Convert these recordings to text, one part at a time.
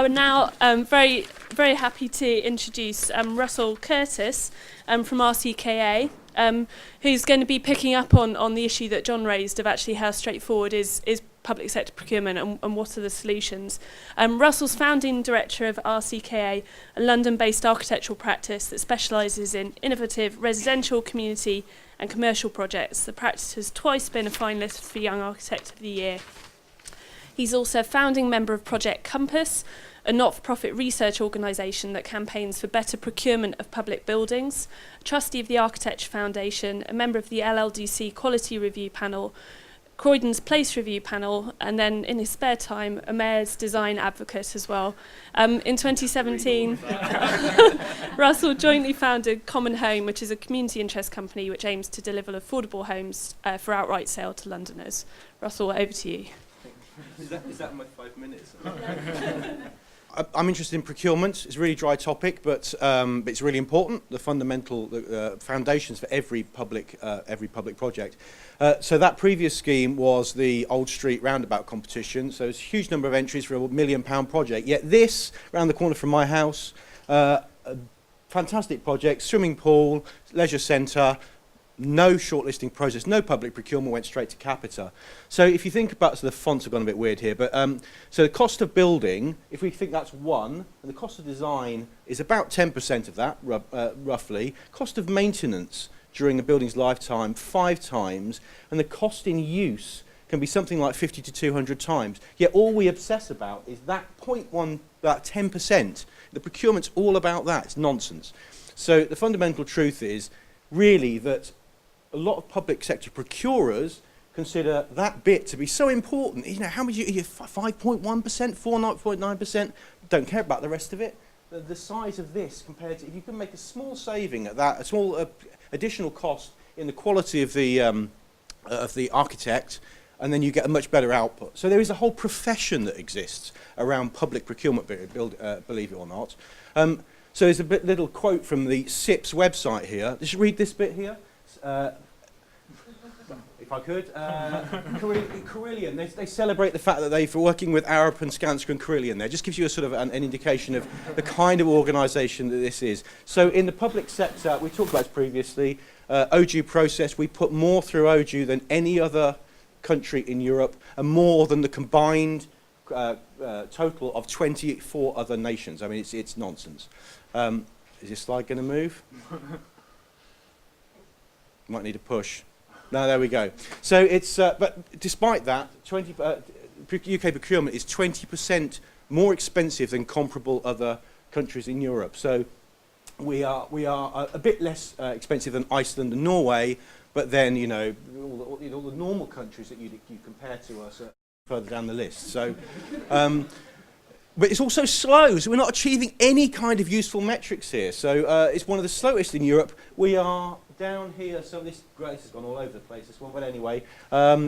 I'm now very happy to introduce Russell Curtis from RCKa, who's going to be picking up on the issue that John raised of actually how straightforward is public sector procurement and what are the solutions. Russell's founding director of RCKa, a London-based architectural practice that specialises in innovative residential, community and commercial projects. The practice has twice been a finalist for Young Architect of the Year. He's also a founding member of Project Compass, a not-for-profit research organisation that campaigns for better procurement of public buildings, a trustee of the Architecture Foundation, a member of the LLDC Quality Review Panel, Croydon's Place Review Panel, and then in his spare time, a mayor's design advocate as well. In 2017, Russell jointly founded Common Home, which is a community interest company which aims to deliver affordable homes for outright sale to Londoners. Russell, over to you. Is that my 5 minutes? I'm interested in procurement. It's a really dry topic, but it's really important. The fundamental foundations for every public project. So that previous scheme was the Old Street roundabout competition. So it's a huge number of entries for a £1 million project. Yet this, round the corner from my house, a fantastic project, swimming pool, leisure centre. No shortlisting process, no public procurement, went straight to capita. So if you think about, so the fonts have gone a bit weird here, but so the cost of building, if we think that's 1, and the cost of design is about 10% of that, roughly, cost of maintenance during a building's lifetime, 5 times, and the cost in use can be something like 50 to 200 times. Yet all we obsess about is that 0.1, that 10%. The procurement's all about that, it's nonsense. So the fundamental truth is really that a lot of public sector procurers consider that bit to be so important. You know, how much you 5.1%, 4.9%, don't care about the rest of it. The size of this compared to, if you can make a small saving at that, a small additional cost in the quality of the architect, and then you get a much better output. So there is a whole profession that exists around public procurement, believe it or not. So there's a little quote from the SIP's website here. Just read this bit here. If I could. Carillion, they celebrate the fact that they're working with Arup and Skanska and Carillion there. Just gives you a sort of an indication of the kind of organisation that this is. So in the public sector, we talked about this previously, OJU process, we put more through OJU than any other country in Europe, and more than the combined total of 24 other nations. I mean, it's nonsense. Is this slide going to move? Might need a push. No, there we go. So it's, but despite that, UK procurement is 20% more expensive than comparable other countries in Europe. So we are a bit less expensive than Iceland and Norway, but then all the normal countries that you compare to us are further down the list. So. But it's also slow, so we're not achieving any kind of useful metrics here. So it's one of the slowest in Europe. We are down here, so this has gone all over the place, this one, but anyway. I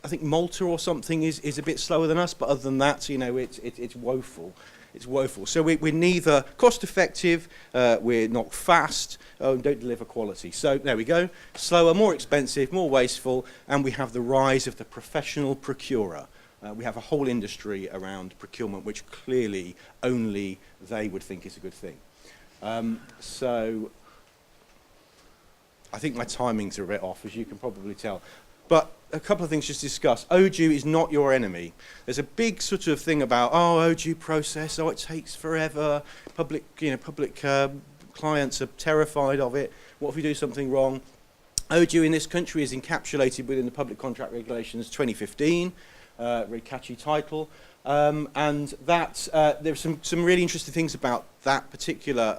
think Malta or something is a bit slower than us, but other than that, it's woeful. It's woeful. So we're neither cost effective, we're not fast, don't deliver quality. So there we go. Slower, more expensive, more wasteful, and we have the rise of the professional procurer. We have a whole industry around procurement, which clearly only they would think is a good thing. So I think my timings are a bit off, as you can probably tell. But a couple of things just to discuss. OJU is not your enemy. There's a big sort of thing about, OJU process, it takes forever. Public clients are terrified of it. What if we do something wrong? OJU in this country is encapsulated within the Public Contract Regulations 2015. Very catchy title, and that there's some really interesting things about that particular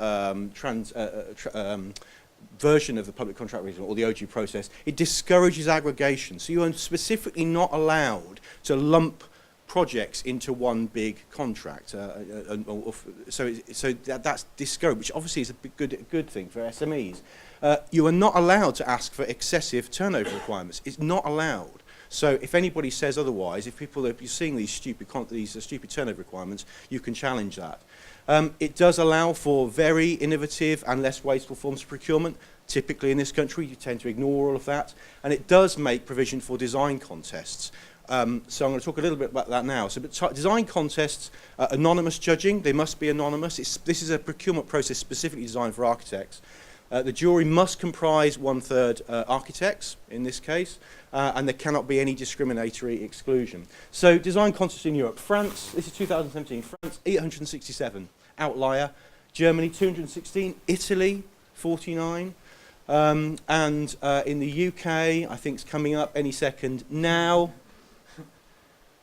version of the public contract regulation, or the OJU process. It discourages aggregation, so you are specifically not allowed to lump projects into one big contract. So that's discouraged, which obviously is a good thing for SMEs. You are not allowed to ask for excessive turnover requirements. It's not allowed. So if anybody says otherwise, if people are seeing these stupid turnover requirements, you can challenge that. It does allow for very innovative and less wasteful forms of procurement. Typically in this country, you tend to ignore all of that. And it does make provision for design contests. So I'm going to talk a little bit about that now. So design contests, anonymous judging, they must be anonymous. This is a procurement process specifically designed for architects. The jury must comprise 1/3 architects in this case, and there cannot be any discriminatory exclusion. So design contests in Europe. France, this is 2017, France 867, outlier. Germany 216, Italy 49, and in the UK, I think it's coming up any second now.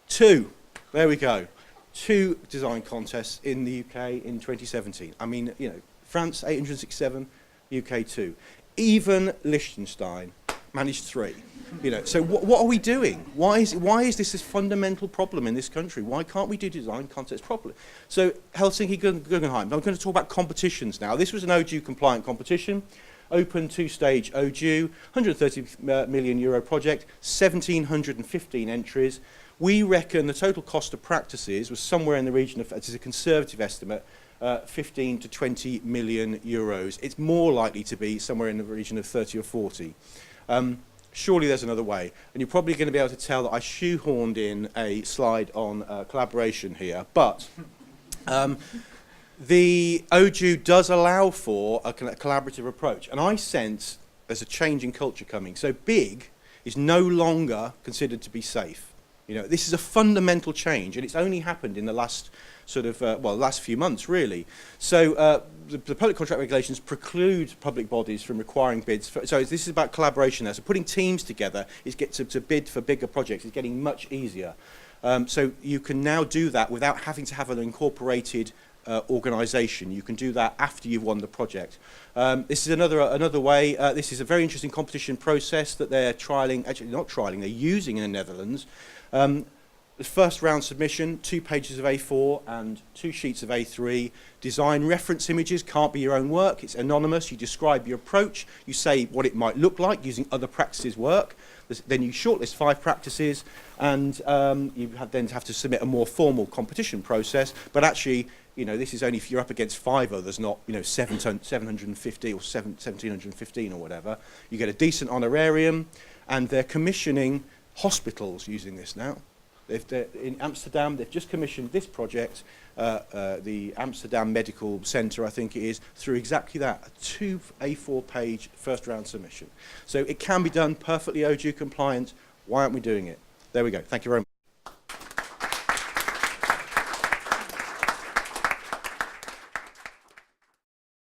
2, there we go. 2 design contests in the UK in 2017. I mean, you know, France 867, UK 2. Even Liechtenstein managed 3. You know, so what are we doing? Why is this fundamental problem in this country? Why can't we do design contests properly? So Helsinki Guggenheim. I'm going to talk about competitions now. This was an OJEU compliant competition. Open 2-stage OJEU, 130 million euro project, 1,715 entries. We reckon the total cost of practices was somewhere in the region of, it's a conservative estimate, 15 to 20 million euros. It's more likely to be somewhere in the region of 30 or 40. Surely there's another way. And you're probably going to be able to tell that I shoehorned in a slide on collaboration here. But the OJEU does allow for a collaborative approach. And I sense there's a change in culture coming. So big is no longer considered to be safe. You know, this is a fundamental change, and it's only happened in the last sort of, last few months, really. So the public contract regulations preclude public bodies from requiring bids. So this is about collaboration there. So putting teams together is to bid for bigger projects is getting much easier. So you can now do that without having to have an incorporated organisation. You can do that after you've won the project. This is another way. This is a very interesting competition process that they're trialling, actually not trialling, they're using in the Netherlands. The first round submission, 2 pages of A4 and 2 sheets of A3. Design reference images, can't be your own work, it's anonymous. You describe your approach, you say what it might look like using other practices' work. Then you shortlist 5 practices, and you then have to submit a more formal competition process. But actually, you know, this is only if you're up against 5 others, not, you know, 750 or 1,715 or whatever. You get a decent honorarium, and they're commissioning hospitals using this now. In Amsterdam, they've just commissioned this project, the Amsterdam Medical Centre, I think it is, through exactly that, a 2 A4 page first round submission. So it can be done perfectly OJEU compliant. Why aren't we doing it? There we go. Thank you very much.